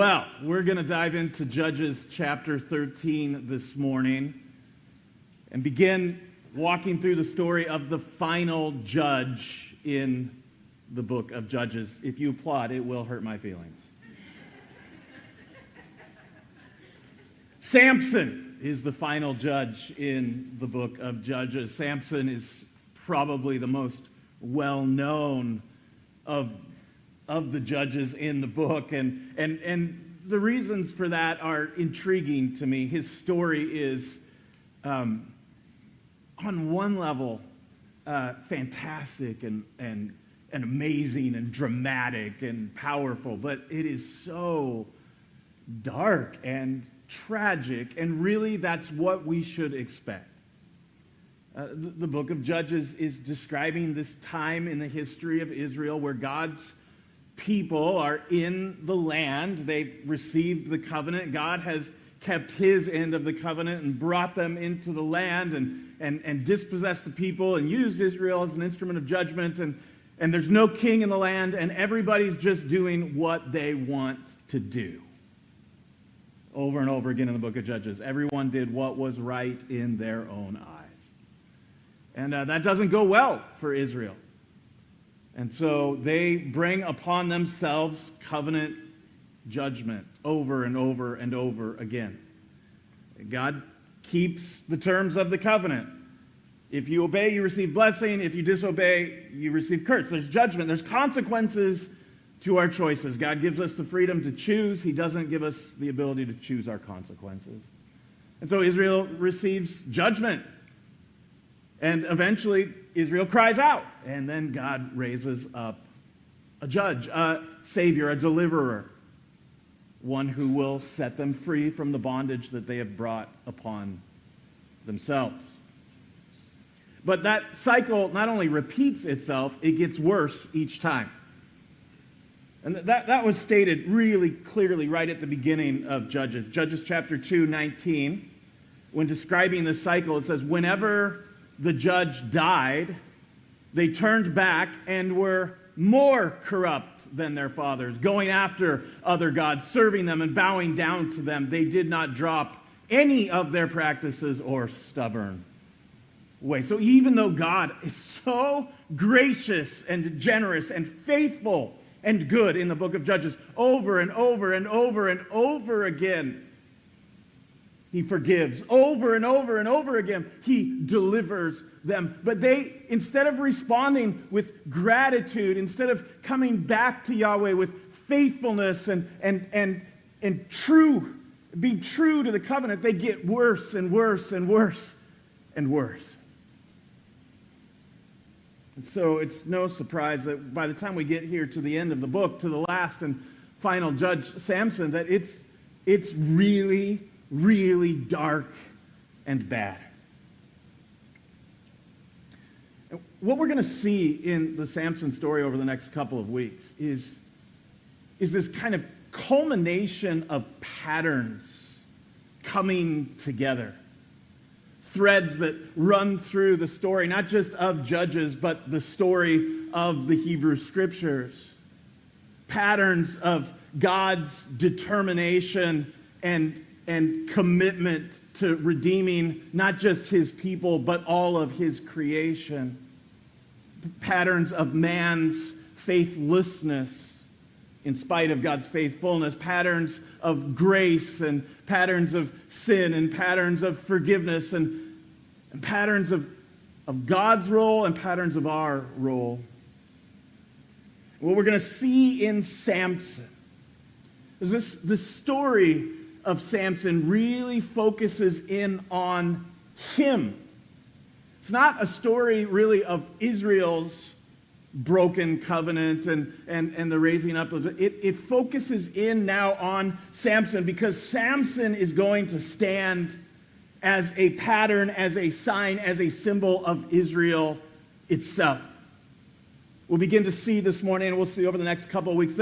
Well, we're going to dive into Judges chapter 13 this morning and begin walking through the story of the final judge in the book of Judges. If you applaud, it will hurt my feelings. Samson is the final judge in the book of Judges. Samson is probably the most well-known of the judges in the book, and the reasons for that are intriguing to me. His story is, on one level, fantastic and amazing and dramatic and powerful, but it is so dark and tragic, and really that's what we should expect. The book of Judges is describing this time in the history of Israel where God's people are in the land. They've received the covenant. God has kept his end of the covenant and brought them into the land and dispossessed the people and used Israel as an instrument of judgment. And there's no king in the land, and everybody's just doing what they want to do. Over and over again in the book of Judges, everyone did what was right in their own eyes. And that doesn't go well for Israel. And so they bring upon themselves covenant judgment over and over and over again. God keeps the terms of the covenant. If you obey, you receive blessing. If you disobey, you receive curse. There's judgment. There's consequences to our choices. God gives us the freedom to choose. He doesn't give us the ability to choose our consequences. And so Israel receives judgment. And eventually, Israel cries out. And then God raises up a judge, a savior, a deliverer, one who will set them free from the bondage that they have brought upon themselves. But that cycle not only repeats itself, it gets worse each time. And that was stated really clearly right at the beginning of Judges. Judges chapter 2:19, when describing this cycle, it says, whenever the judge died, they turned back and were more corrupt than their fathers, going after other gods, serving them and bowing down to them. They did not drop any of their practices or stubborn way. So even though God is so gracious and generous and faithful and good in the book of Judges, over and over and over and over again, he forgives. Over and over and over again, he delivers them. But they, instead of responding with gratitude, instead of coming back to Yahweh with faithfulness and being true to the covenant, they get worse and worse and worse and worse. And so it's no surprise that by the time we get here to the end of the book, to the last and final judge, Samson, that it's really, really dark and bad. What we're going to see in the Samson story over the next couple of weeks is this kind of culmination of patterns coming together. Threads that run through the story, not just of Judges, but the story of the Hebrew Scriptures. Patterns of God's determination and commitment to redeeming not just his people, but all of his creation. Patterns of man's faithlessness in spite of God's faithfulness. Patterns of grace and patterns of sin and patterns of forgiveness and patterns of God's role and patterns of our role. What we're going to see in Samson is this story of Samson really focuses in on him. It's not a story really of Israel's broken covenant and the raising up of it. It focuses in now on Samson, because Samson is going to stand as a pattern, as a sign, as a symbol of Israel itself. We'll begin to see this morning, and we'll see over the next couple of weeks,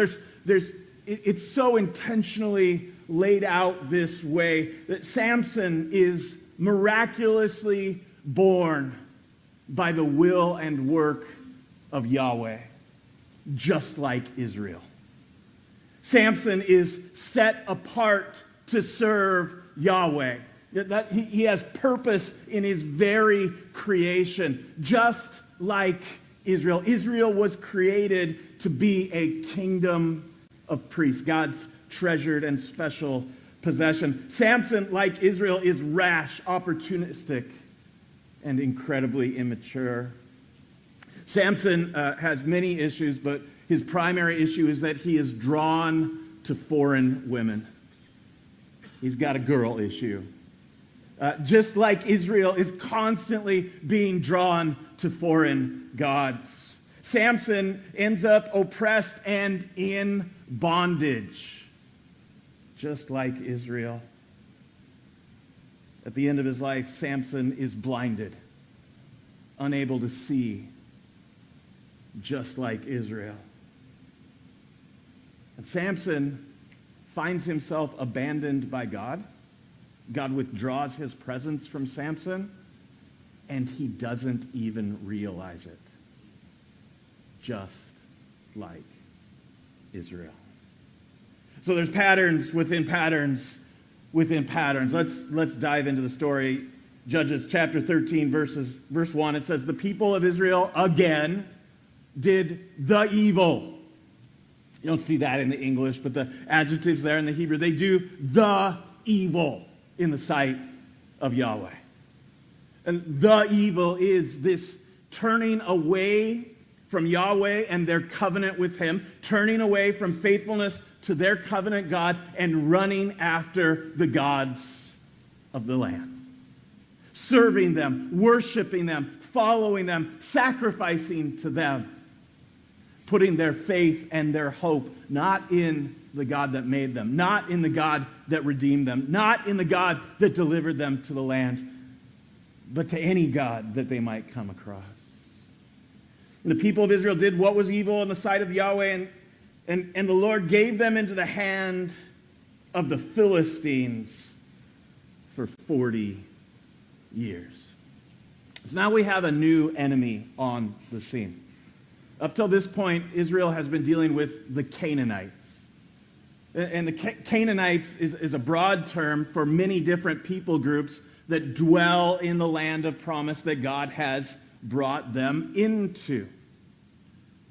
it's so intentionally laid out this way that Samson is miraculously born by the will and work of Yahweh, just like Israel. Samson is set apart to serve Yahweh. That he has purpose in his very creation, just like Israel. Israel was created to be a kingdom of priests, God's treasured and special possession. Samson, like Israel, is rash, opportunistic, and incredibly immature. Samson has many issues, but his primary issue is that he is drawn to foreign women. He's got a girl issue. Just like Israel is constantly being drawn to foreign gods. Samson ends up oppressed and in bondage, just like Israel. At the end of his life, Samson is blinded, unable to see, just like Israel. And Samson finds himself abandoned by God. God withdraws his presence from Samson, and he doesn't even realize it, just like Israel. So there's patterns within patterns within patterns. Let's dive into the story. Judges chapter 13, verse 1, it says, "The people of Israel again did the evil." You don't see that in the English, but the adjectives there in the Hebrew, they do the evil in the sight of Yahweh. And the evil is this turning away from Yahweh and their covenant with him, turning away from faithfulness to their covenant God and running after the gods of the land. Serving them, worshiping them, following them, sacrificing to them. Putting their faith and their hope not in the God that made them, not in the God that redeemed them, not in the God that delivered them to the land, but to any God that they might come across. And the people of Israel did what was evil in the sight of Yahweh, and the Lord gave them into the hand of the Philistines for 40 years. So now we have a new enemy on the scene. Up till this point, Israel has been dealing with the Canaanites. And the Canaanites is a broad term for many different people groups that dwell in the land of promise that God has brought them into.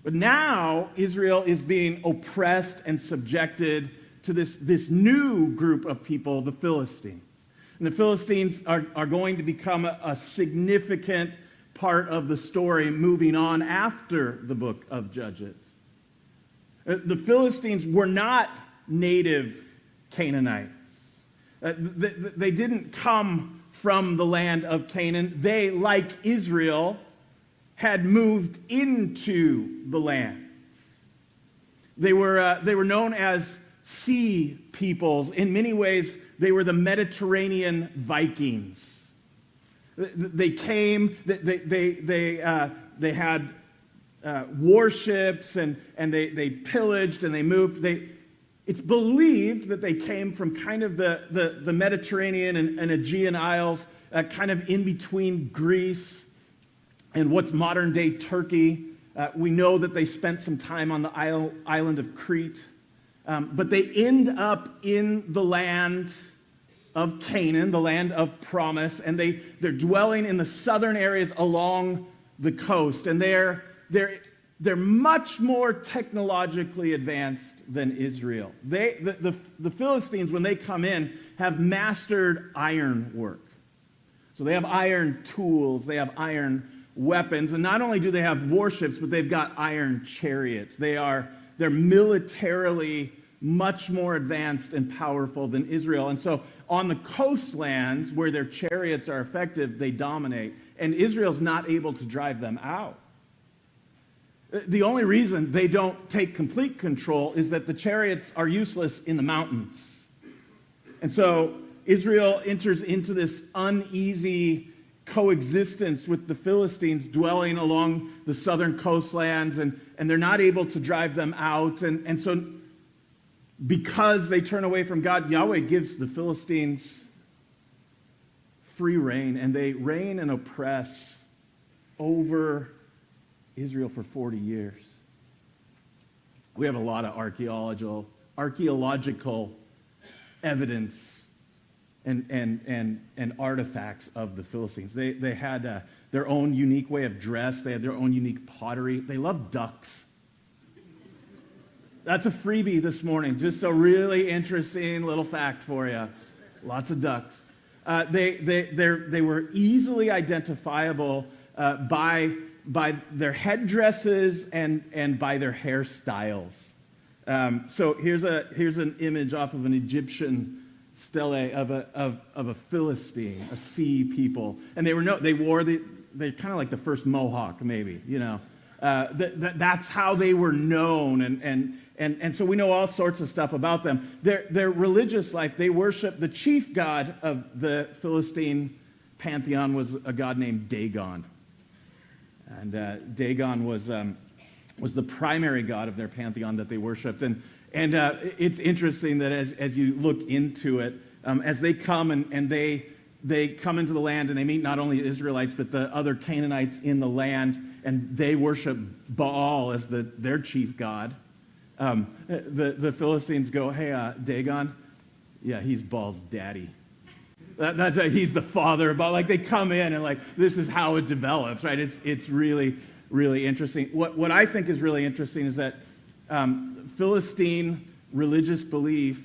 But now Israel is being oppressed and subjected to this new group of people, the Philistines. And the Philistines are going to become a significant part of the story moving on after the book of Judges. The Philistines were not native Canaanites. They didn't come from the land of Canaan. They, like Israel, had moved into the land. They were known as sea peoples. In many ways, they were the Mediterranean Vikings. They came, they had warships, and they pillaged, and they moved. It's believed that they came from kind of the Mediterranean and Aegean Isles, kind of in between Greece and what's modern-day Turkey. We know that they spent some time on the island of Crete. But they end up in the land of Canaan, the land of promise, and they're dwelling in the southern areas along the coast. And they're much more technologically advanced than Israel. The Philistines, when they come in, have mastered iron work. So they have iron tools, they have iron weapons, and not only do they have warships, but they've got iron chariots. They're militarily much more advanced and powerful than Israel. And so on the coastlands where their chariots are effective, they dominate. And Israel's not able to drive them out. The only reason they don't take complete control is that the chariots are useless in the mountains. And so Israel enters into this uneasy coexistence with the Philistines dwelling along the southern coastlands, and they're not able to drive them out. And so because they turn away from God, Yahweh gives the Philistines free reign, and they reign and oppress over Israel for 40 years. We have a lot of archaeological evidence and artifacts of the Philistines. They had their own unique way of dress. They had their own unique pottery. They loved ducks. That's a freebie this morning. Just a really interesting little fact for you. Lots of ducks. They were easily identifiable by their headdresses and by their hairstyles. So here's an image off of an Egyptian stele of a Philistine, a sea people, and they're kind of like the first Mohawk, maybe, you know. That's how they were known, and so we know all sorts of stuff about them. Their religious life, they worship the chief god of the Philistine pantheon was a god named Dagon, and Dagon was the primary god of their pantheon that they worshipped, and it's interesting that as you look into it, as they come and they come into the land and they meet not only Israelites but the other Canaanites in the land, and they worship Baal as their chief god. The Philistines go, hey, Dagon, yeah, he's Baal's daddy. He's the father of Baal. Like, they come in and like, this is how it develops, right? It's really, really interesting. What I think is really interesting is that Philistine religious belief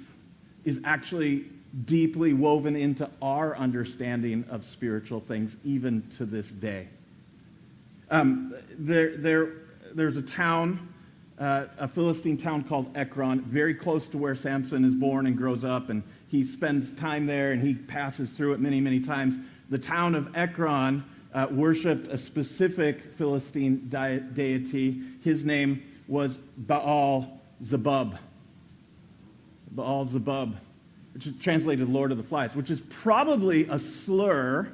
is actually deeply woven into our understanding of spiritual things, even to this day. There's a town, a Philistine town called Ekron, very close to where Samson is born and grows up, and he spends time there, and he passes through it many, many times. The town of Ekron worshipped a specific Philistine deity. His name was Baal-zebub. Baal-zebub, which is translated Lord of the Flies, which is probably a slur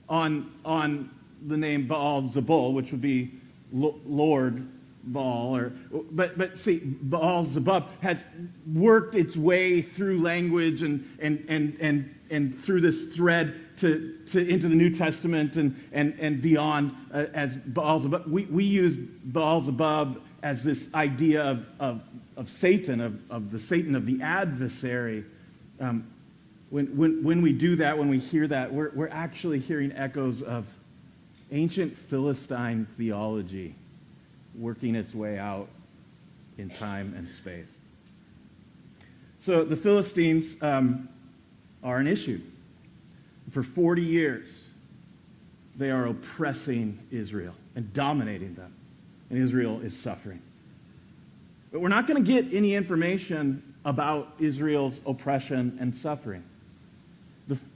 on the name Baal-zebul, which would be Lord Baal. But see, Baal-zebub has worked its way through language and through this thread to into the New Testament and beyond as Baal-zebub. We use Baal-zebub as this idea of Satan, of the Satan, of the adversary. When we do that, when we hear that, we're actually hearing echoes of ancient Philistine theology working its way out in time and space. So the Philistines are an issue. For 40 years, they are oppressing Israel and dominating them, and Israel is suffering. But we're not going to get any information about Israel's oppression and suffering.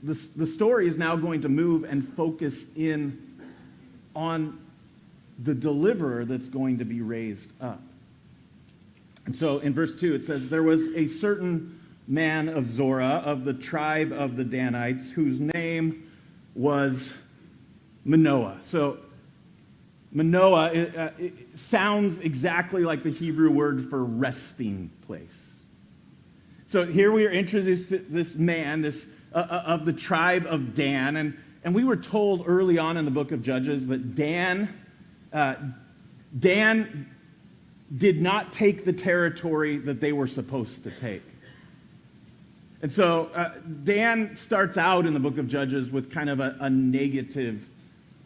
The story is now going to move and focus in on the deliverer that's going to be raised up. And so in verse 2 it says, there was a certain man of Zorah of the tribe of the Danites whose name was Manoah. So Manoah it sounds exactly like the Hebrew word for resting place. So here we are introduced to this man, of the tribe of Dan, and we were told early on in the book of Judges that Dan did not take the territory that they were supposed to take. And so Dan starts out in the book of Judges with kind of a negative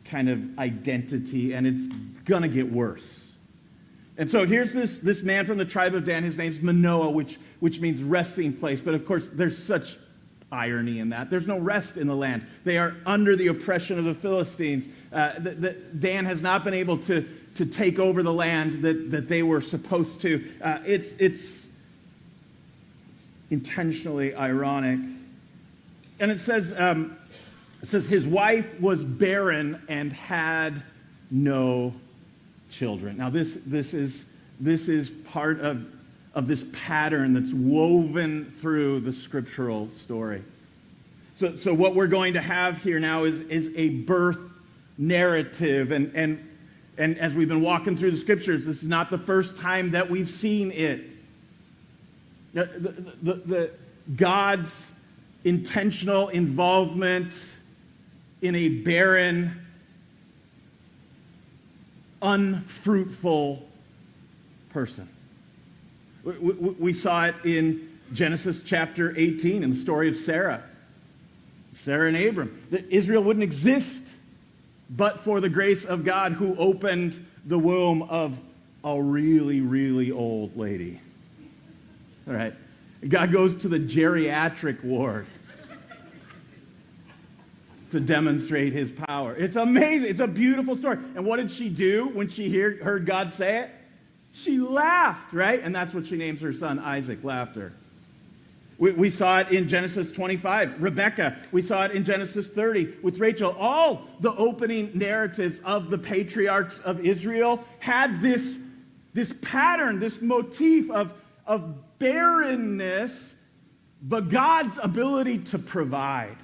kind of identity, and it's going to get worse. And so here's this man from the tribe of Dan. His name's Manoah, which means resting place. But of course, there's such irony in that. There's no rest in the land. They are under the oppression of the Philistines. Dan has not been able to take over the land that they were supposed to. It's intentionally ironic. And it says his wife was barren and had no children. Now this is part of this pattern that's woven through the scriptural story. So what we're going to have here now is a birth narrative, and as we've been walking through the scriptures, this is not the first time that we've seen it. The God's intentional involvement in a barren, unfruitful person. We saw it in Genesis chapter 18 in the story of Sarah and Abram. That Israel wouldn't exist but for the grace of God who opened the womb of a really, really old lady. All right. God goes to the geriatric ward to demonstrate his power. It's amazing. It's a beautiful story. And what did she do when she heard God say it? She laughed, right? And that's what she names her son Isaac, laughter. We saw it in Genesis 25, Rebecca. We saw it in Genesis 30 with Rachel. All the opening narratives of the patriarchs of Israel had this pattern, this motif of barrenness, but God's ability to provide.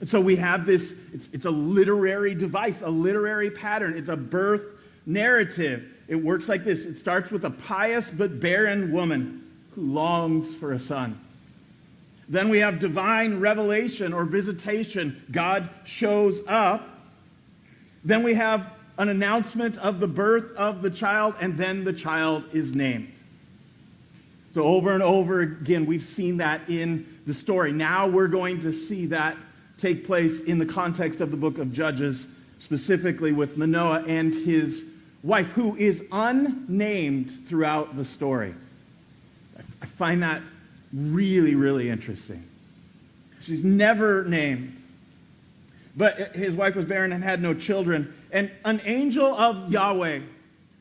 And so we have this, it's a literary device, a literary pattern. It's a birth narrative. It works like this. It starts with a pious but barren woman who longs for a son. Then we have divine revelation or visitation. God shows up. Then we have an announcement of the birth of the child, and then the child is named. So over and over again, we've seen that in the story. Now we're going to see that take place in the context of the book of Judges, specifically with Manoah and his wife, who is unnamed throughout the story. I find that really, really interesting. She's never named. But his wife was barren and had no children. And an angel of Yahweh,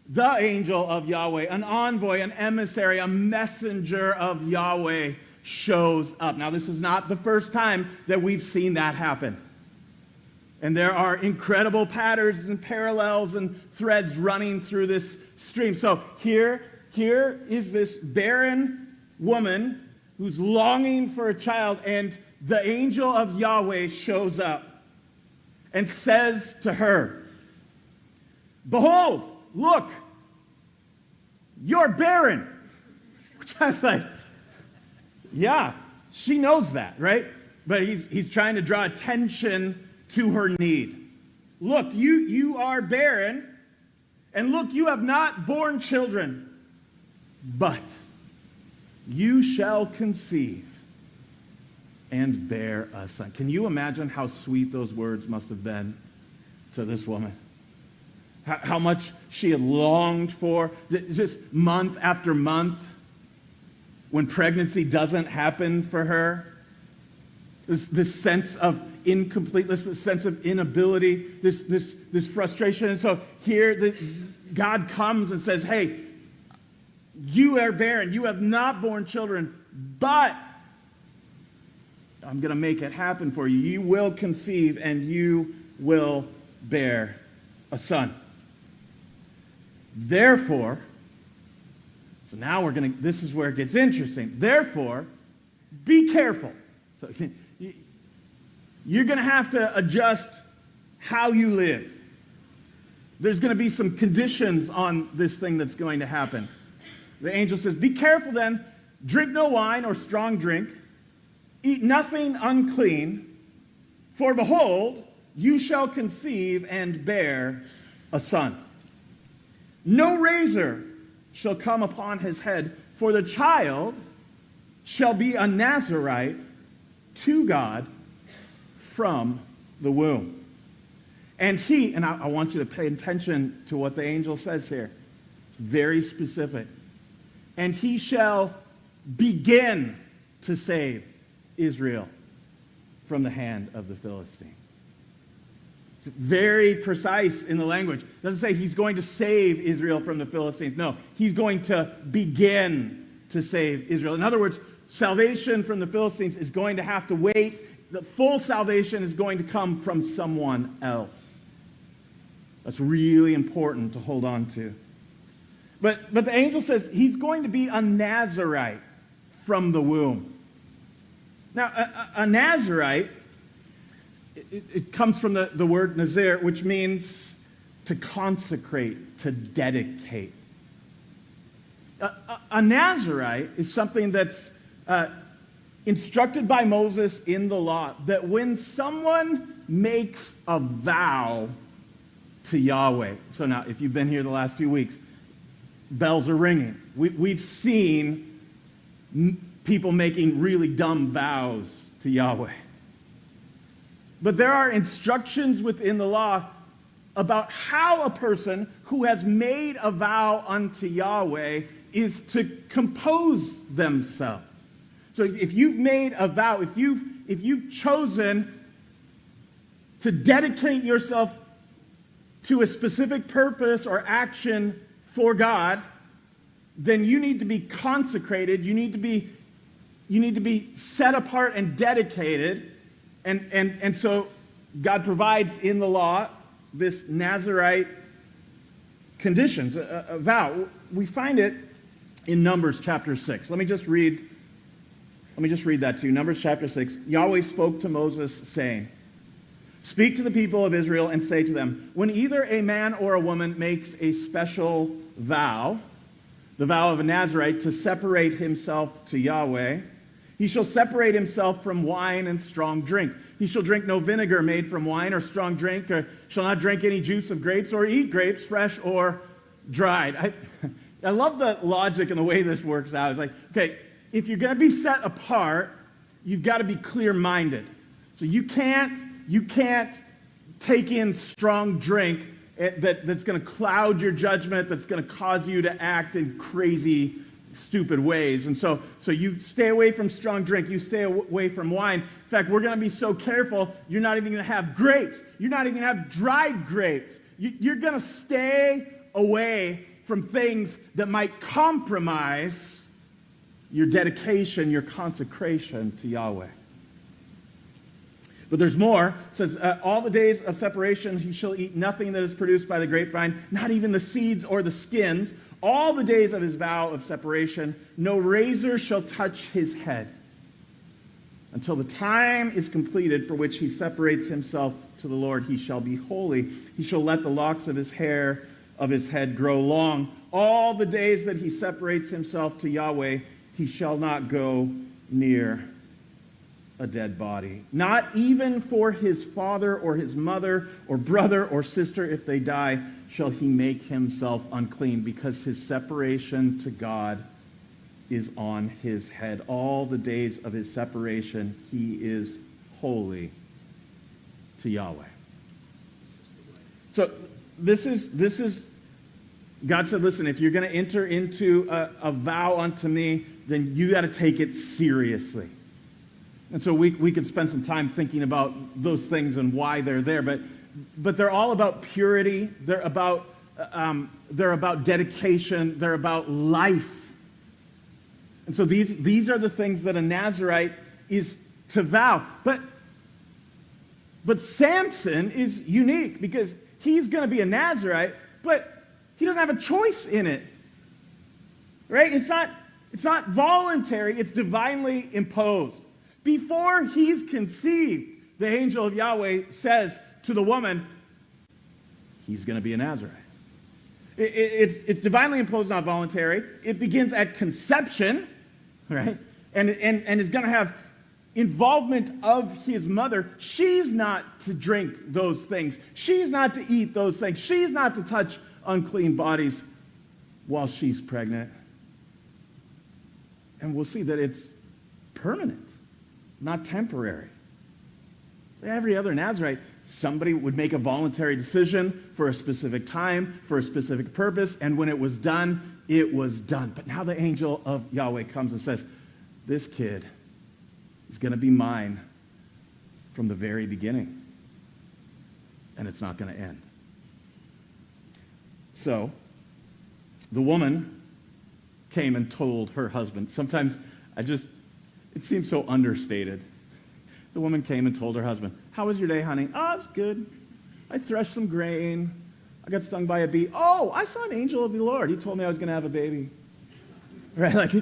the angel of Yahweh, an envoy, an emissary, a messenger of Yahweh shows up. Now, this is not the first time that we've seen that happen. And there are incredible patterns and parallels and threads running through this stream. So here is this barren woman who's longing for a child, and the angel of Yahweh shows up and says to her, "Behold, look, you're barren." Which I was like, yeah, she knows that, right? But he's trying to draw attention to her need. Look, you are barren, and look, you have not borne children, but you shall conceive and bear a son. Can you imagine how sweet those words must have been to this woman? How much she had longed for, just month after month, when pregnancy doesn't happen for her. This sense of incompleteness, this sense of inability, this frustration. And so here God comes and says, hey, you are barren. You have not borne children, but I'm going to make it happen for you. You will conceive and you will bear a son. Therefore, so now this is where it gets interesting. Therefore, be careful. So you're going to have to adjust how you live. There's going to be some conditions on this thing that's going to happen. The angel says, be careful then, drink no wine or strong drink, eat nothing unclean, for behold, you shall conceive and bear a son. No razor shall come upon his head, for the child shall be a Nazirite to God from the womb. And I want you to pay attention to what the angel says here. It's very specific. And he shall begin to save Israel from the hand of the Philistine. It's very precise in the language. It doesn't say he's going to save Israel from the Philistines. No, he's going to begin to save Israel. In other words, salvation from the Philistines is going to have to wait. The full salvation is going to come from someone else. That's really important to hold on to. But the angel says he's going to be a Nazirite from the womb. Now, a Nazirite, it comes from the word Nazir, which means to consecrate, to dedicate. A Nazirite is something that's instructed by Moses in the law, that when someone makes a vow to Yahweh. So now, if you've been here the last few weeks, bells are ringing. We've seen people making really dumb vows to Yahweh. But there are instructions within the law about how a person who has made a vow unto Yahweh is to compose themselves. So if you've made a vow, if you've chosen to dedicate yourself to a specific purpose or action for God, then you need to be consecrated. You need to be set apart and dedicated. And so God provides in the law this Nazirite conditions, a vow. We find it in Numbers chapter 6. Let me just read that to you. Numbers chapter 6. Yahweh spoke to Moses, saying, "Speak to the people of Israel and say to them, when either a man or a woman makes a special vow, the vow of a Nazirite, to separate himself to Yahweh, he shall separate himself from wine and strong drink. He shall drink no vinegar made from wine or strong drink, or shall not drink any juice of grapes, or eat grapes, fresh or dried." I love the logic and the way this works out. It's like, okay, if you're going to be set apart, you've got to be clear-minded. So you can't take in strong drink that's going to cloud your judgment, that's going to cause you to act in crazy, stupid ways. And so you stay away from strong drink. You stay away from wine. In fact, we're going to be so careful, you're not even going to have grapes. You're not even going to have dried grapes. You're going to stay away from things that might compromise your dedication, your consecration to Yahweh. But there's more. It says, all the days of separation he shall eat nothing that is produced by the grapevine, not even the seeds or the skins. All the days of his vow of separation, no razor shall touch his head, until the time is completed for which he separates himself to the Lord. He shall be holy. He shall let the locks of his hair of his head grow long. All the days that he separates himself to Yahweh, he shall not go near a dead body, not even for his father or his mother or brother or sister, if they die, shall he make himself unclean, because his separation to God is on his head. All the days of his separation, he is holy to Yahweh. So this is God said, listen, if you're going to enter into a vow unto me, then you got to take it seriously. And so we could spend some time thinking about those things and why they're there, but they're all about purity. They're about dedication. They're about life. And so these are the things that a Nazirite is to vow. But Samson is unique because he's going to be a Nazirite, but he doesn't have a choice in it. Right? It's not voluntary, it's divinely imposed. Before he's conceived, the angel of Yahweh says to the woman, he's going to be a Nazirite. It's divinely imposed, not voluntary. It begins at conception, right? And is going to have involvement of his mother. She's not to drink those things. She's not to eat those things. She's not to touch unclean bodies while she's pregnant. And we'll see that it's permanent, not temporary. So every other Nazirite, somebody would make a voluntary decision for a specific time, for a specific purpose, and when it was done, it was done. But now the angel of Yahweh comes and says, this kid is going to be mine from the very beginning, and it's not going to end. So the woman came and told her husband. Sometimes it seems so understated. The woman came and told her husband, how was your day, honey? Oh, it was good. I threshed some grain. I got stung by a bee. Oh, I saw an angel of the Lord. He told me I was going to have a baby. Right? Like,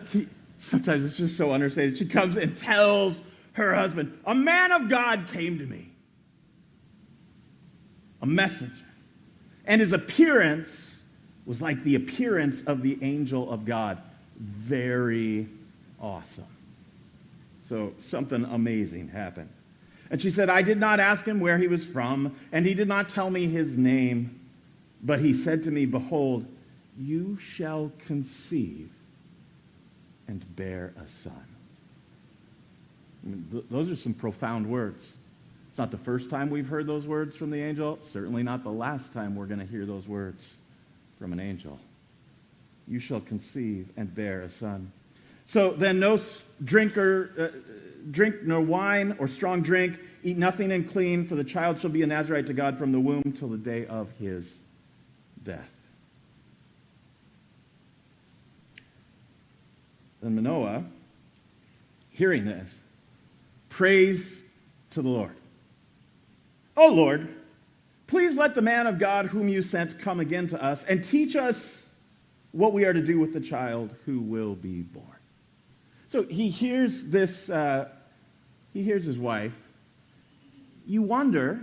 sometimes it's just so understated. She comes and tells her husband, a man of God came to me. A messenger. And his appearance was like the appearance of the angel of God. Very awesome. So something amazing happened. And she said, I did not ask him where he was from, and he did not tell me his name. But he said to me, behold, you shall conceive and bear a son. I mean, those are some profound words. It's not the first time we've heard those words from the angel. Certainly not the last time we're going to hear those words from an angel. You shall conceive and bear a son. So then no drink nor wine or strong drink, eat nothing unclean, for the child shall be a Nazarite to God from the womb till the day of his death. Then Manoah, hearing this, prays to the Lord. "O Lord, please let the man of God whom you sent come again to us and teach us what we are to do with the child who will be born." So he hears this, he hears his wife. You wonder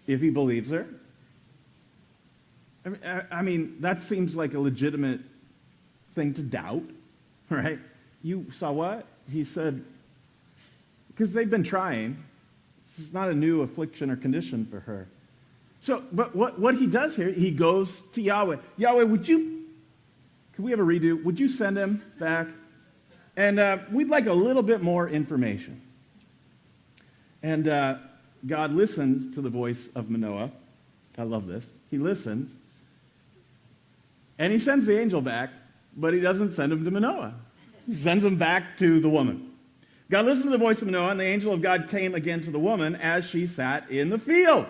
if he believes her. I mean, that seems like a legitimate thing to doubt, right? You saw what? He said, because they've been trying. This is not a new affliction or condition for her. So, but what he does here, he goes to Yahweh. Yahweh, could we have a redo? Would you send him back? And we'd like a little bit more information. And God listens to the voice of Manoah. I love this. He listens. And he sends the angel back, but he doesn't send him to Manoah. He sends him back to the woman. God listened to the voice of Manoah, and the angel of God came again to the woman as she sat in the field.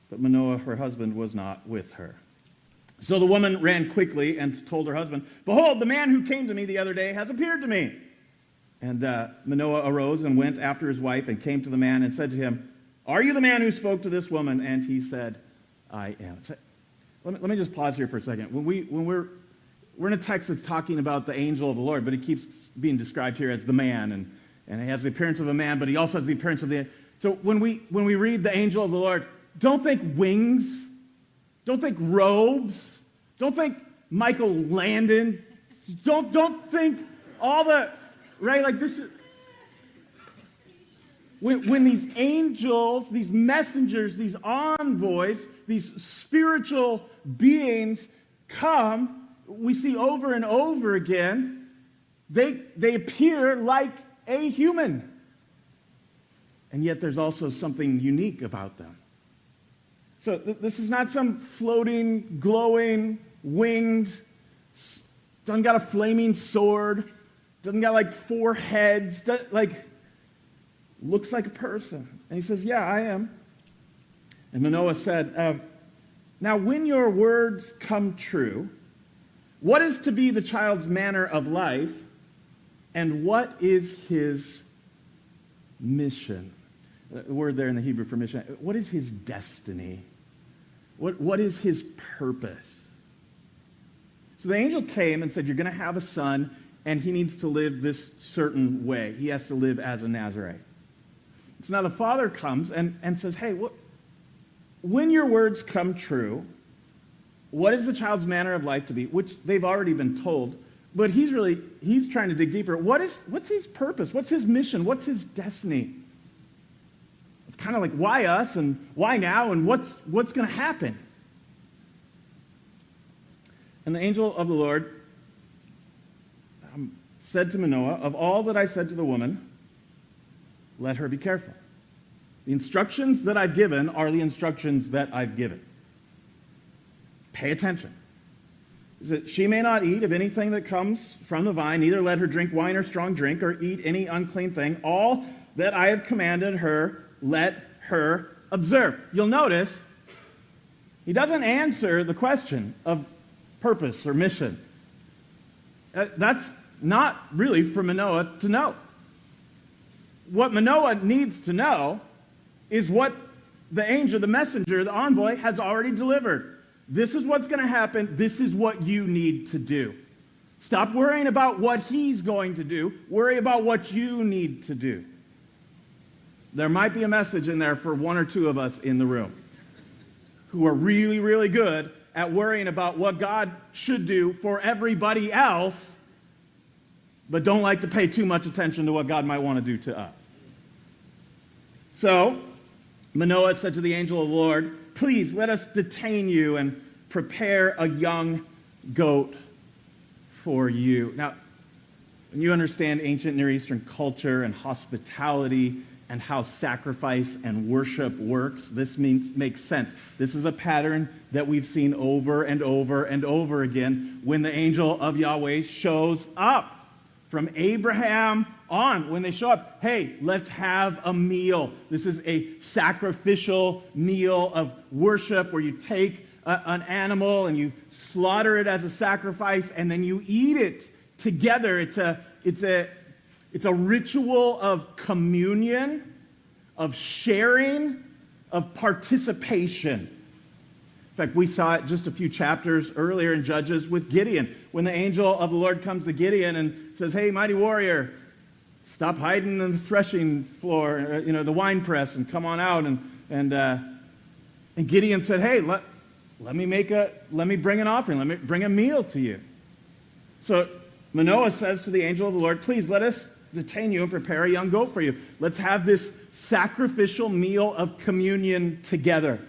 But Manoah, her husband, was not with her. So the woman ran quickly and told her husband, "Behold, the man who came to me the other day has appeared to me." And Manoah arose and went after his wife and came to the man and said to him, "Are you the man who spoke to this woman?" And he said, "I am." So, let me just pause here for a second. When we're in a text that's talking about the angel of the Lord, but he keeps being described here as the man, and he has the appearance of a man, but he also has the appearance of the... So when we read the angel of the Lord, don't think wings, don't think robes, don't think Michael Landon, don't think all the... Right? Like this is... When these angels, these messengers, these envoys, these spiritual beings come, we see over and over again, they appear like a human. And yet there's also something unique about them. So this is not some floating, glowing, winged, doesn't got a flaming sword, doesn't got like 4 heads, looks like a person. And he says, "Yeah, I am." And Manoah said, "Now when your words come true, what is to be the child's manner of life, and what is his mission?" The word there in the Hebrew for mission. What is his destiny? What is his purpose? So the angel came and said, "You're going to have a son, and he needs to live this certain way. He has to live as a Nazarite." So now the father comes and says, "Hey, when your words come true, what is the child's manner of life to be?" Which they've already been told, but he's trying to dig deeper. What's his purpose? What's his mission? What's his destiny? It's kind of like, why us and why now and what's going to happen? And the angel of the Lord said to Manoah, "Of all that I said to the woman, let her be careful. The instructions that I've given are the instructions that I've given. Pay attention. That she may not eat of anything that comes from the vine, neither let her drink wine or strong drink, or eat any unclean thing. All that I have commanded her, let her observe." You'll notice, he doesn't answer the question of purpose or mission. That's not really for Manoah to know. What Manoah needs to know is what the angel, the messenger, the envoy has already delivered. This is what's going to happen. This is what you need to do. Stop worrying about what he's going to do. Worry about what you need to do. There might be a message in there for 1 or 2 of us in the room who are really, really good at worrying about what God should do for everybody else, but don't like to pay too much attention to what God might want to do to us. So Manoah said to the angel of the Lord, "Please let us detain you and prepare a young goat for you. Now, when you understand ancient Near Eastern culture and hospitality and how sacrifice and worship works, this makes sense. This is a pattern that we've seen over and over and over again when the angel of Yahweh shows up. From Abraham on, when they show up, hey, let's have a meal. This is a sacrificial meal of worship where you take an animal and you slaughter it as a sacrifice and then you eat it together. It's a ritual of communion, of sharing, of participation. In fact, we saw it just a few chapters earlier in Judges with Gideon, when the angel of the Lord comes to Gideon and says, hey, mighty warrior, stop hiding in the threshing floor, the wine press, and come on out. And Gideon said, hey, let me bring an offering, let me bring a meal to you. So Manoah says to the angel of the Lord, please let us detain you and prepare a young goat for you. Let's have this sacrificial meal of communion together.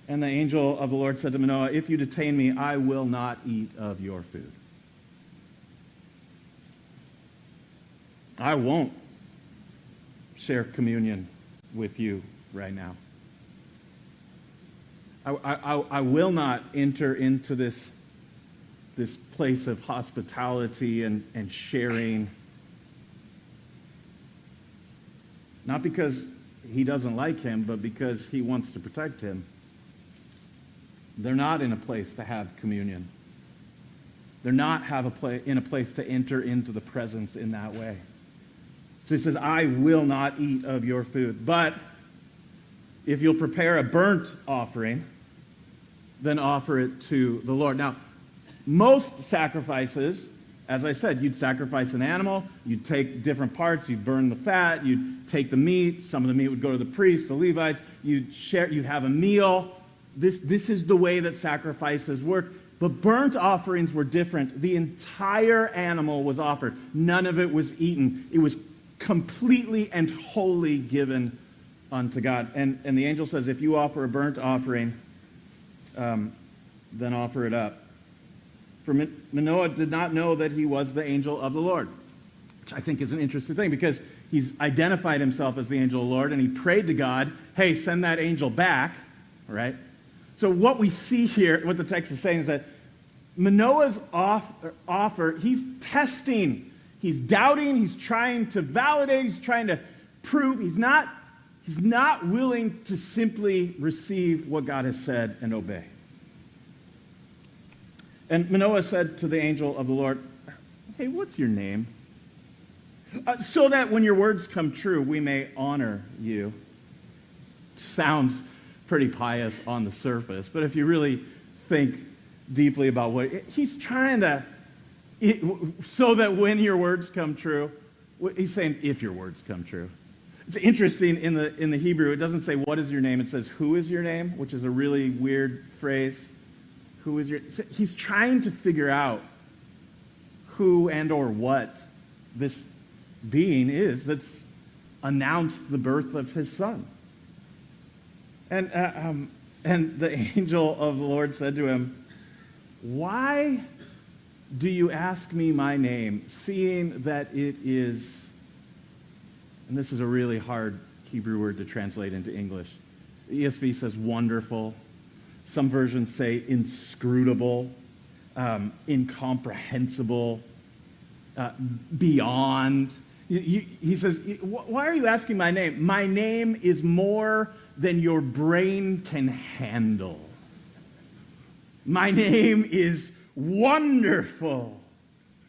And the angel of the Lord said to Manoah, if you detain me, I will not eat of your food. I won't share communion with you right now. I will not enter into this place of hospitality and sharing. Not because he doesn't like him, but because he wants to protect him. They're not in a place to have communion. They're not in a place to enter into the presence in that way. So he says, I will not eat of your food. But if you'll prepare a burnt offering, then offer it to the Lord. Now, most sacrifices, as I said, you'd sacrifice an animal, you'd take different parts, you'd burn the fat, you'd take the meat, some of the meat would go to the priests, the Levites, you'd have a meal. This is the way that sacrifices work. But burnt offerings were different. The entire animal was offered. None of it was eaten. It was completely and wholly given unto God. And the angel says, if you offer a burnt offering, then offer it up. For Manoah did not know that he was the angel of the Lord, which I think is an interesting thing because he's identified himself as the angel of the Lord and he prayed to God, hey, send that angel back, right? So what we see here, what the text is saying is that Manoah's offer, he's testing, he's doubting, he's trying to validate, he's trying to prove, he's not willing to simply receive what God has said and obey. And Manoah said to the angel of the Lord, hey, what's your name? So that when your words come true, we may honor you. Sounds pretty pious on the surface, but if you really think deeply about what he's trying to, so that when your words come true, he's saying if your words come true. It's interesting in the Hebrew, it doesn't say what is your name, it says who is your name, which is a really weird phrase. Who is your? He's trying to figure out who and or what this being is that's announced the birth of his son. And the angel of the Lord said to him, why do you ask me my name, seeing that it is, and this is a really hard Hebrew word to translate into English. The ESV says wonderful. Some versions say inscrutable, incomprehensible, beyond. He says, why are you asking my name? My name is more than your brain can handle. My name is wonderful.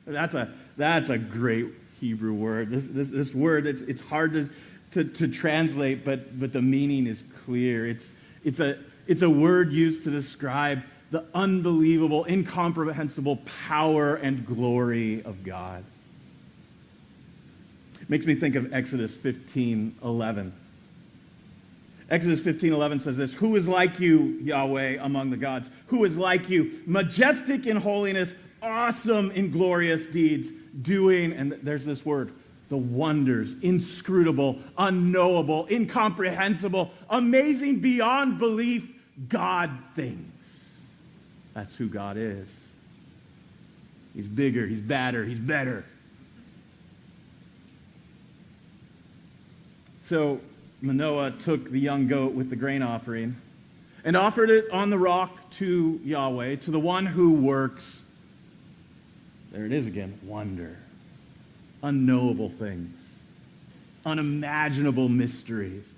That's a great Hebrew word. This word, it's hard to translate, but the meaning is clear. It's a word used to describe the unbelievable, incomprehensible power and glory of God. Makes me think of Exodus 15:11. Exodus 15:11 says this, who is like you, Yahweh, among the gods? Who is like you, majestic in holiness, awesome in glorious deeds, doing, and there's this word, the wonders, inscrutable, unknowable, incomprehensible, amazing beyond belief, God things. That's who God is. He's bigger, he's badder, he's better. So Manoah took the young goat with the grain offering and offered it on the rock to Yahweh, to the one who works. There it is again, wonder. Unknowable things. Unimaginable mysteries.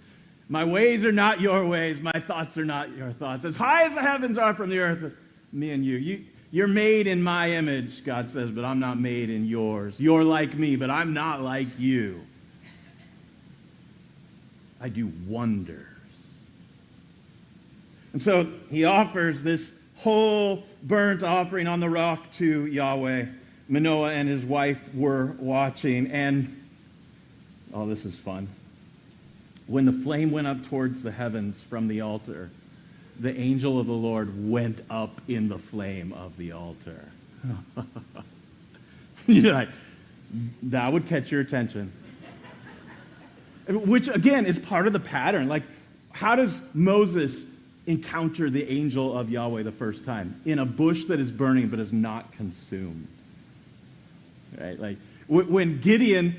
My ways are not your ways. My thoughts are not your thoughts. As high as the heavens are from the earth, me and you. You're made in my image, God says, but I'm not made in yours. You're like me, but I'm not like you. I do wonders. And so he offers this whole burnt offering on the rock to Yahweh. Manoah and his wife were watching, and, oh, this is fun. When the flame went up towards the heavens from the altar, the angel of the Lord went up in the flame of the altar. You're like, that would catch your attention. Which, again, is part of the pattern. Like, how does Moses encounter the angel of Yahweh the first time? In a bush that is burning but is not consumed. Right? Like, when Gideon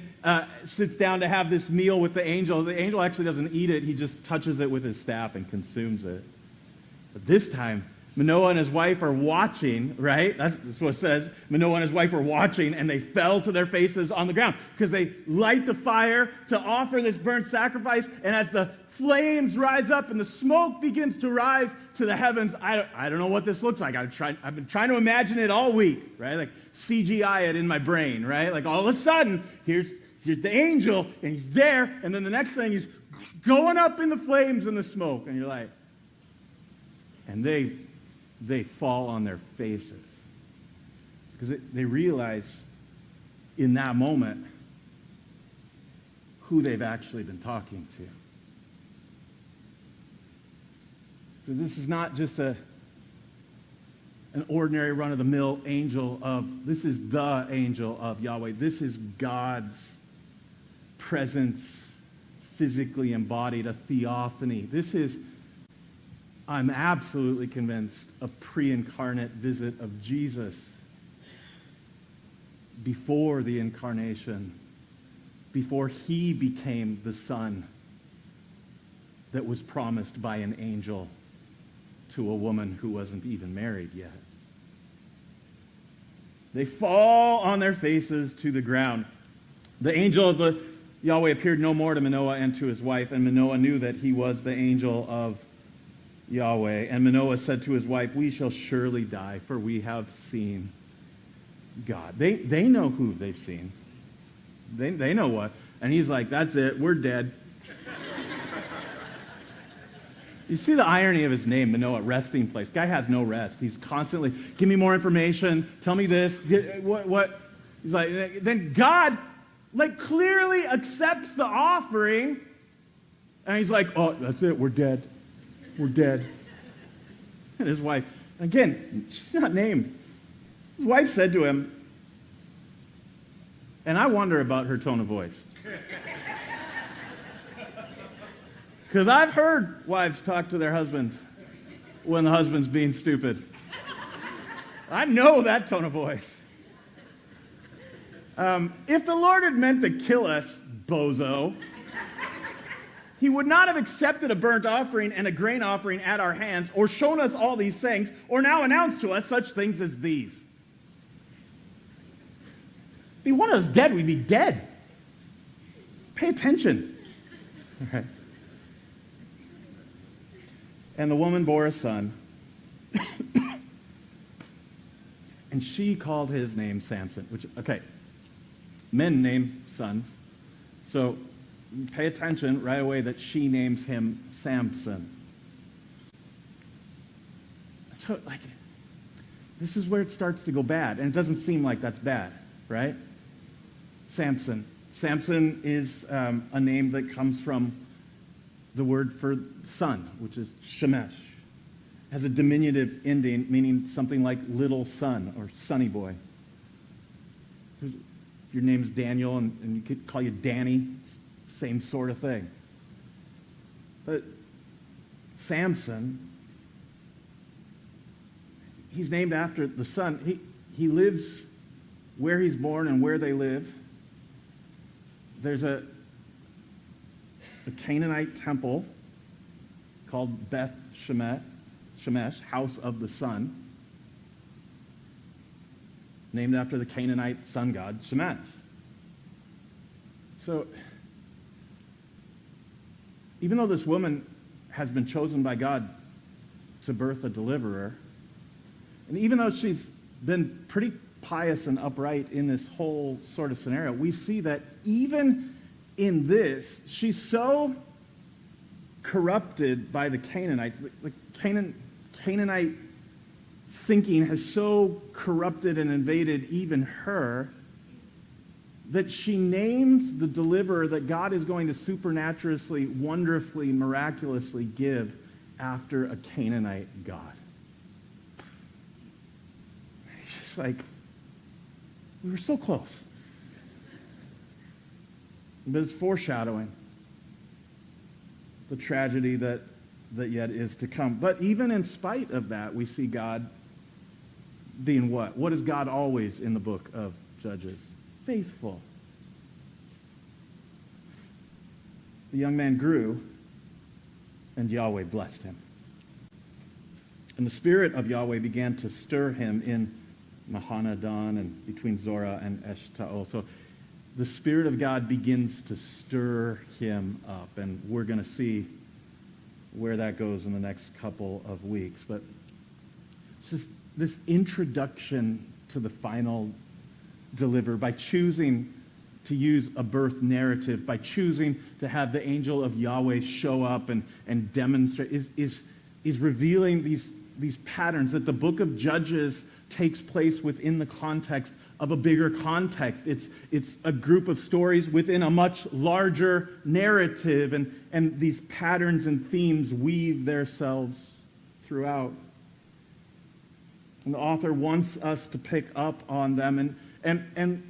sits down to have this meal with the angel actually doesn't eat it. He just touches it with his staff and consumes it. But this time, Manoah and his wife are watching, right? That's what it says. Manoah and his wife are watching, and they fell to their faces on the ground because they light the fire to offer this burnt sacrifice, and as the flames rise up and the smoke begins to rise to the heavens, I don't know what this looks like. I've been trying to imagine it all week, right? Like CGI it in my brain, right? Like all of a sudden, here's the angel, and he's there, and then the next thing he's going up in the flames and the smoke, and you're like, and they fall on their faces because they realize in that moment who they've actually been talking to. So this is not just an ordinary run-of-the-mill angel this is the angel of Yahweh. This is God's presence physically embodied, a theophany. This is, I'm absolutely convinced, a pre-incarnate visit of Jesus before the incarnation, before he became the Son that was promised by an angel to a woman who wasn't even married yet. They fall on their faces to the ground. The angel of the Yahweh appeared no more to Manoah and to his wife, and Manoah knew that he was the angel of Yahweh. And Manoah said to his wife, we shall surely die, for we have seen God. They know who they've seen. They know what. And he's like, that's it, we're dead. You see the irony of his name, Manoah, resting place. Guy has no rest. He's constantly, give me more information, tell me this, what? He's like, then God, clearly accepts the offering, and he's like, oh, that's it, we're dead. We're dead. And his wife, again, she's not named. His wife said to him, and I wonder about her tone of voice. Because I've heard wives talk to their husbands when the husband's being stupid. I know that tone of voice. If the Lord had meant to kill us, bozo, he would not have accepted a burnt offering and a grain offering at our hands, or shown us all these things, or now announced to us such things as these. If he wanted us dead, we'd be dead. Pay attention. All right. And the woman bore a son, and she called his name Samson, which, okay, men name sons, so pay attention right away that she names him Samson. So, this is where it starts to go bad, and it doesn't seem like that's bad, right? Samson. Samson is a name that comes from the word for son, which is shemesh. Has a diminutive ending, meaning something like little son or sonny boy. If your name's Daniel and you could call you Danny, same sort of thing. But Samson he's named after the son. He lives where he's born and where they live. There's a Canaanite temple called Beth Shemesh, House of the Sun, named after the Canaanite sun god Shemesh. So, even though this woman has been chosen by God to birth a deliverer, and even though she's been pretty pious and upright in this whole sort of scenario, we see that even in this, she's so corrupted by the Canaanites. The Canaanite thinking has so corrupted and invaded even her that she names the deliverer that God is going to supernaturally, wonderfully, miraculously give after a Canaanite god. It's just like, we were so close. But it's foreshadowing the tragedy that yet is to come. But even in spite of that, we see God being what? What is God always in the book of Judges? Faithful. The young man grew, and Yahweh blessed him. And the Spirit of Yahweh began to stir him in Mahanadan and between Zorah and Eshtaol. So the Spirit of God begins to stir him up, and we're going to see where that goes in the next couple of weeks. But it's just this introduction to the final deliverer by choosing to use a birth narrative, by choosing to have the angel of Yahweh show up and demonstrate, is revealing these patterns that the book of Judges takes place within the context of a bigger context. It's a group of stories within a much larger narrative, and these patterns and themes weave themselves throughout. And the author wants us to pick up on them, and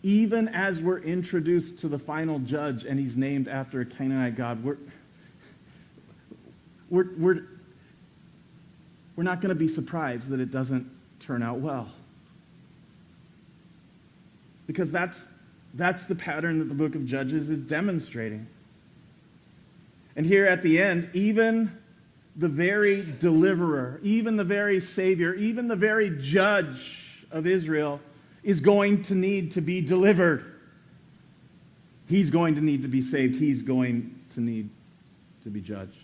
even as we're introduced to the final judge and he's named after a Canaanite god, we're not going to be surprised that it doesn't turn out well. Because that's the pattern that the book of Judges is demonstrating. And here at the end, even the very deliverer, even the very savior, even the very judge of Israel is going to need to be delivered. He's going to need to be saved. He's going to need to be judged.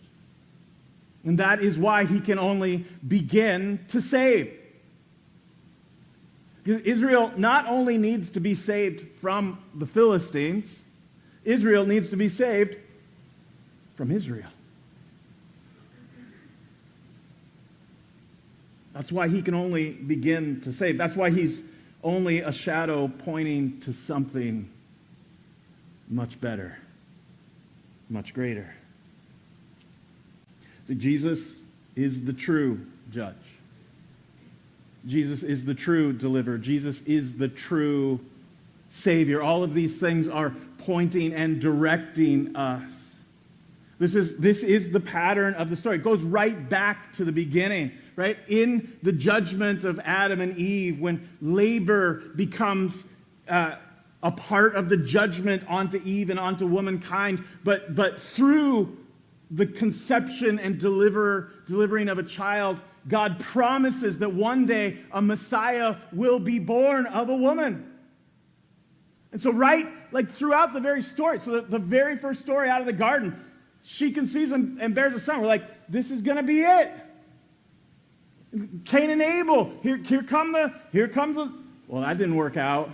And that is why he can only begin to save. Israel not only needs to be saved from the Philistines, Israel needs to be saved from Israel. That's why he can only begin to save. That's why he's only a shadow pointing to something much better, much greater. So Jesus is the true judge. Jesus is the true deliverer. Jesus is the true Savior. All of these things are pointing and directing us. This is the pattern of the story. It goes right back to the beginning, right? In the judgment of Adam and Eve, when labor becomes a part of the judgment onto Eve and onto womankind, but through the conception and delivering of a child, God promises that one day a Messiah will be born of a woman. And so throughout the very story, so the very first story out of the garden, she conceives and bears a son. We're like, this is going to be it. Cain and Abel, here comes the, well, that didn't work out.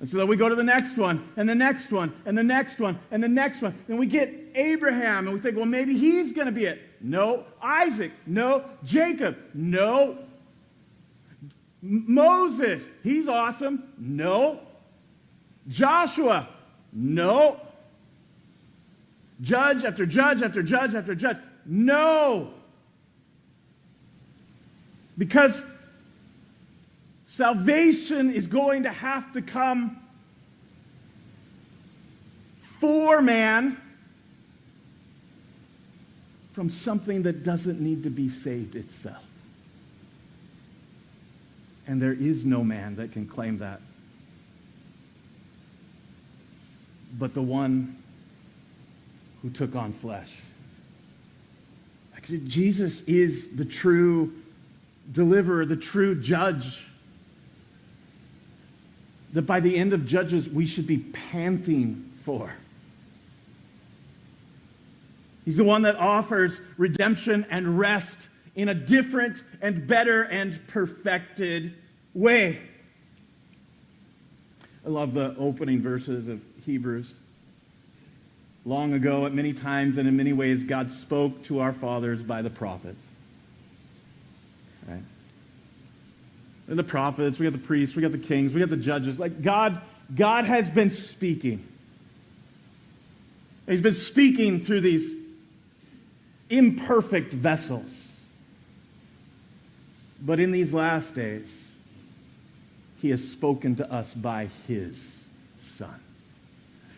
And so then we go to the next one, and the next one, and the next one, and the next one. Then we get Abraham, and we think, well, maybe he's going to be it. No. Isaac, no. Jacob, no. Moses, he's awesome. No. Joshua, no. Judge after judge after judge after judge. No. Because salvation is going to have to come for man from something that doesn't need to be saved itself. And there is no man that can claim that. But the one who took on flesh. Actually, Jesus is the true deliverer, the true judge. That by the end of Judges, we should be panting for. He's the one that offers redemption and rest in a different and better and perfected way. I love the opening verses of Hebrews. Long ago, at many times and in many ways, God spoke to our fathers by the prophets. Right? And the prophets, we got the priests, we got the kings, we got the judges. Like God has been speaking. He's been speaking through these imperfect vessels. But in these last days, he has spoken to us by his Son,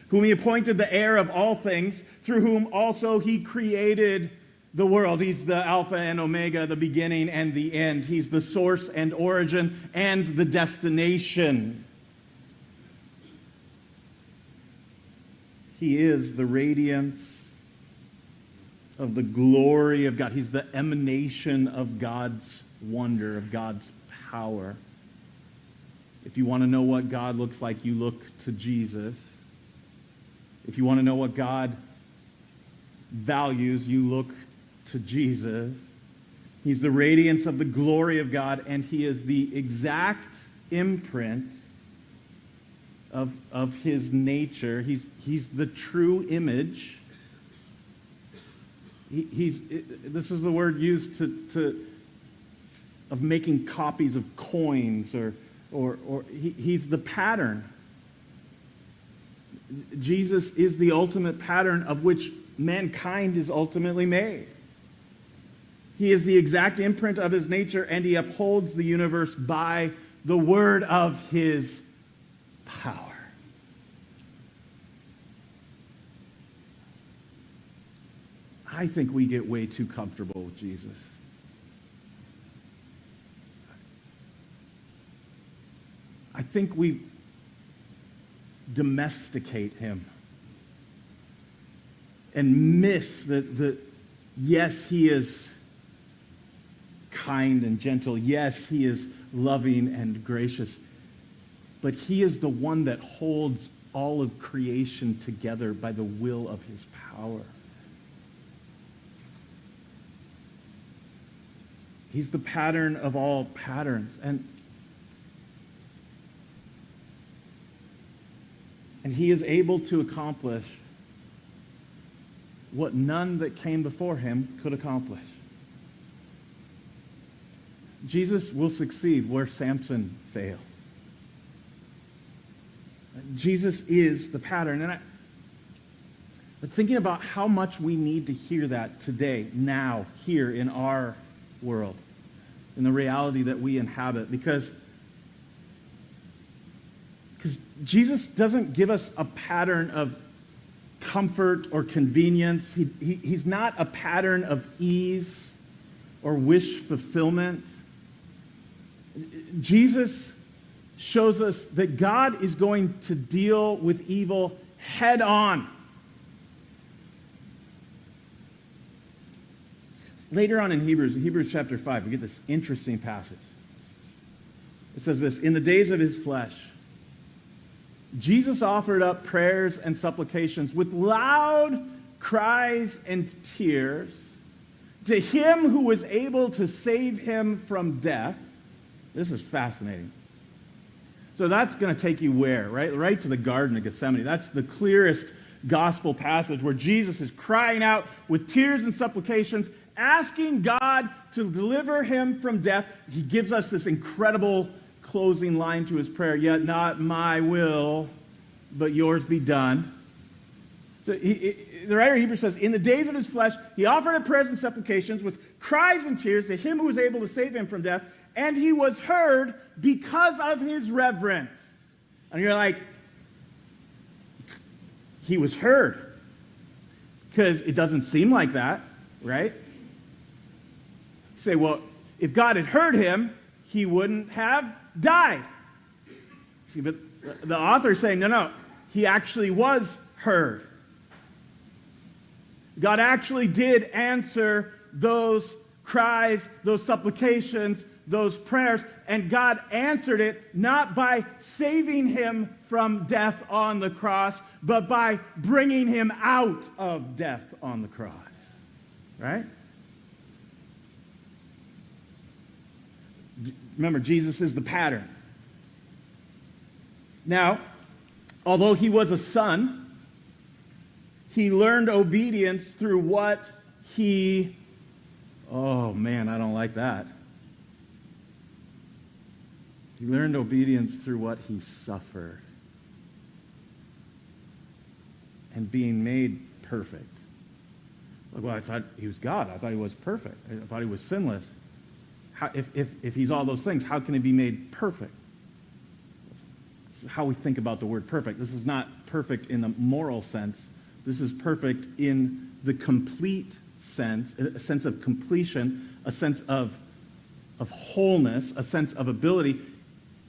whom he appointed the heir of all things, through whom also he created the world. He's the Alpha and Omega, the beginning and the end. He's the source and origin and the destination. He is the radiance of the glory of God. He's the emanation of God's wonder, of God's power. If you want to know what God looks like, you look to Jesus. If you want to know what God values, you look to Jesus. He's the radiance of the glory of God, and he is the exact imprint of his nature. He's the true image. This is the word used of making copies of coins, or he's the pattern. Jesus is the ultimate pattern of which mankind is ultimately made. He is the exact imprint of his nature, and he upholds the universe by the word of his power. I think we get way too comfortable with Jesus. I think we domesticate him and miss that yes, he is kind and gentle. Yes, he is loving and gracious. But he is the one that holds all of creation together by the will of his power. He's the pattern of all patterns. And he is able to accomplish what none that came before him could accomplish. Jesus will succeed where Samson fails. Jesus is the pattern. But thinking about how much we need to hear that today, now, here in our world, in the reality that we inhabit, because Jesus doesn't give us a pattern of comfort or convenience. He's not a pattern of ease or wish fulfillment. Jesus shows us that God is going to deal with evil head on. Later on in Hebrews chapter 5, we get this interesting passage. It says this: in the days of his flesh, Jesus offered up prayers and supplications with loud cries and tears to him who was able to save him from death. This is fascinating. So that's going to take you where? Right to the Garden of Gethsemane. That's the clearest gospel passage where Jesus is crying out with tears and supplications, asking God to deliver him from death. He gives us this incredible closing line to his prayer: yet not my will, but yours be done. So the writer of Hebrews says, in the days of his flesh, he offered up prayers and supplications with cries and tears to him who was able to save him from death, and he was heard because of his reverence. And you're like, he was heard? Because it doesn't seem like that, right? You say, well, if God had heard him, he wouldn't have died. See, but the author is saying, no, he actually was heard. God actually did answer those cries, those supplications, those prayers, and God answered it not by saving him from death on the cross, but by bringing him out of death on the cross. Right? Remember, Jesus is the pattern. Now, although he was a son, he learned obedience through what he... Oh, man, I don't like that. He learned obedience through what he suffered. And being made perfect. Well, I thought he was God. I thought he was perfect. I thought he was sinless. If he's all those things, how can he be made perfect? This is how we think about the word perfect. This is not perfect in the moral sense. This is perfect in the complete sense, a sense of completion, a sense of wholeness, a sense of ability.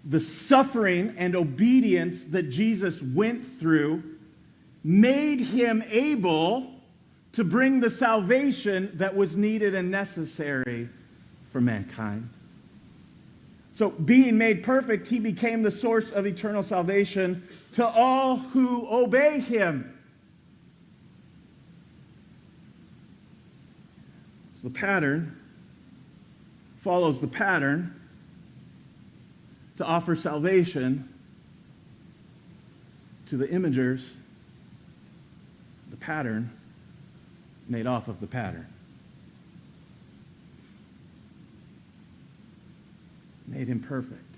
The suffering and obedience that Jesus went through made him able to bring the salvation that was needed and necessary for mankind. So, being made perfect, he became the source of eternal salvation to all who obey him. So the pattern follows the pattern to offer salvation to the imagers. The pattern made off of the pattern. Made him perfect.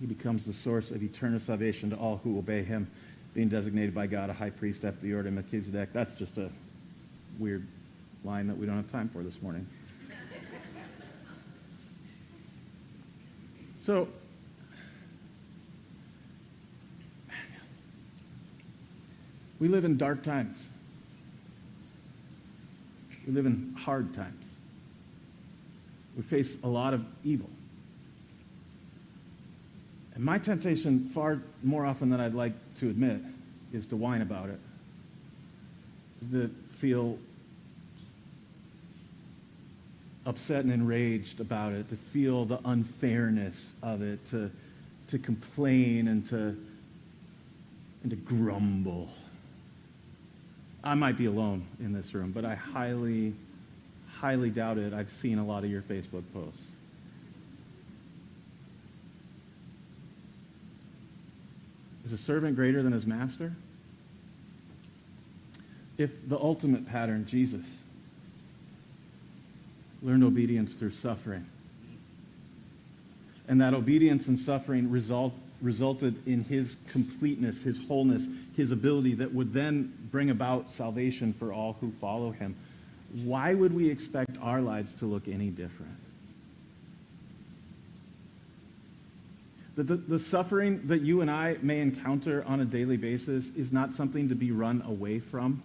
He becomes the source of eternal salvation to all who obey him, being designated by God a high priest after the order of Melchizedek. That's just a weird line that we don't have time for this morning. So, we live in dark times. We live in hard times. We face a lot of evil. And my temptation, far more often than I'd like to admit, is to whine about it. Is to feel upset and enraged about it, to feel the unfairness of it, to complain and to grumble. I might be alone in this room, but I highly, highly doubt it. I've seen a lot of your Facebook posts. Is a servant greater than his master? If the ultimate pattern, Jesus, learned obedience through suffering, and that obedience and suffering resulted in his completeness, his wholeness, his ability that would then bring about salvation for all who follow him, why would we expect our lives to look any different? The suffering that you and I may encounter on a daily basis is not something to be run away from.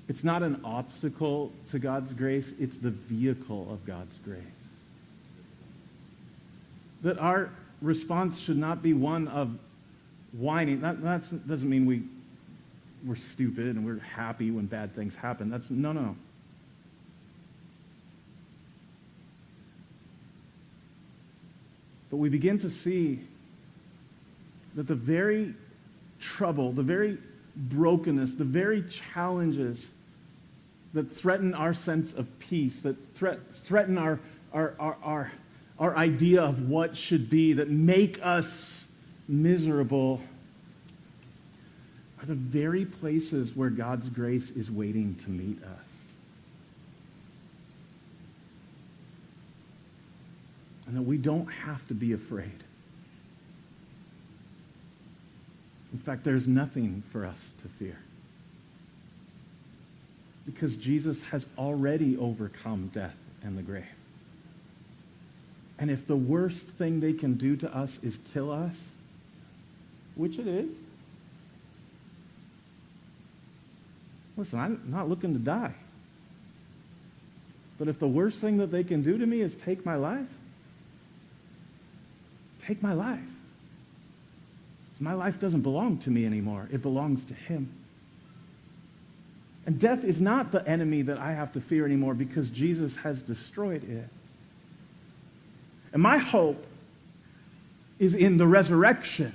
It's not an obstacle to God's grace. It's the vehicle of God's grace. That our response should not be one of whining. That doesn't mean we're stupid and we're happy when bad things happen. No. But we begin to see that the very trouble, the very brokenness, the very challenges that threaten our sense of peace, that threaten our idea of what should be, that make us miserable, are the very places where God's grace is waiting to meet us. And that we don't have to be afraid. In fact, there's nothing for us to fear. Because Jesus has already overcome death and the grave. And if the worst thing they can do to us is kill us, which it is, listen, I'm not looking to die. But if the worst thing that they can do to me is take my life, take my life. My life doesn't belong to me anymore. It belongs to him. And death is not the enemy that I have to fear anymore because Jesus has destroyed it. And my hope is in the resurrection.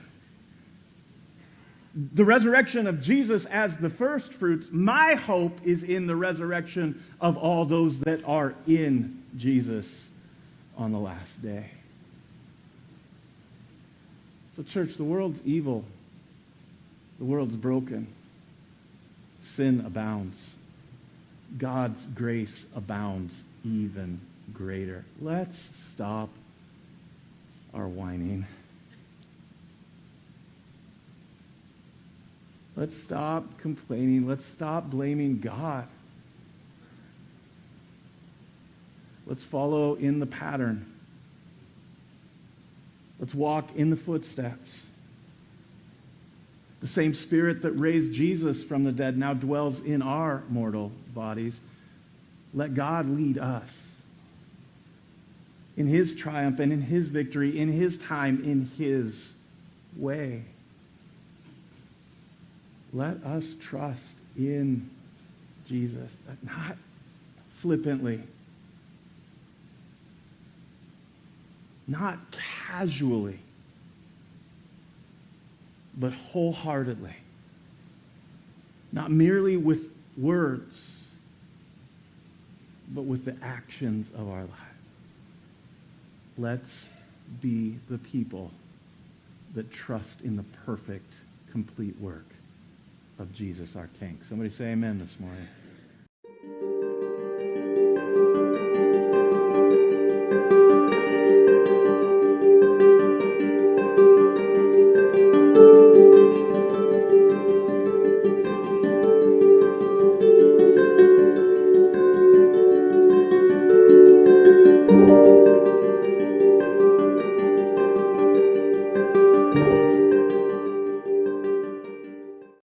The resurrection of Jesus as the first fruits. My hope is in the resurrection of all those that are in Jesus on the last day. So church, the world's evil. The world's broken. Sin abounds. God's grace abounds even greater. Let's stop our whining. Let's stop complaining. Let's stop blaming God. Let's follow in the pattern. Let's walk in the footsteps. The same Spirit that raised Jesus from the dead now dwells in our mortal bodies. Let God lead us in his triumph and in his victory, in his time, in his way. Let us trust in Jesus, not flippantly, not casually, but wholeheartedly. Not merely with words, but with the actions of our lives. Let's be the people that trust in the perfect, complete work of Jesus our King. Somebody say amen this morning.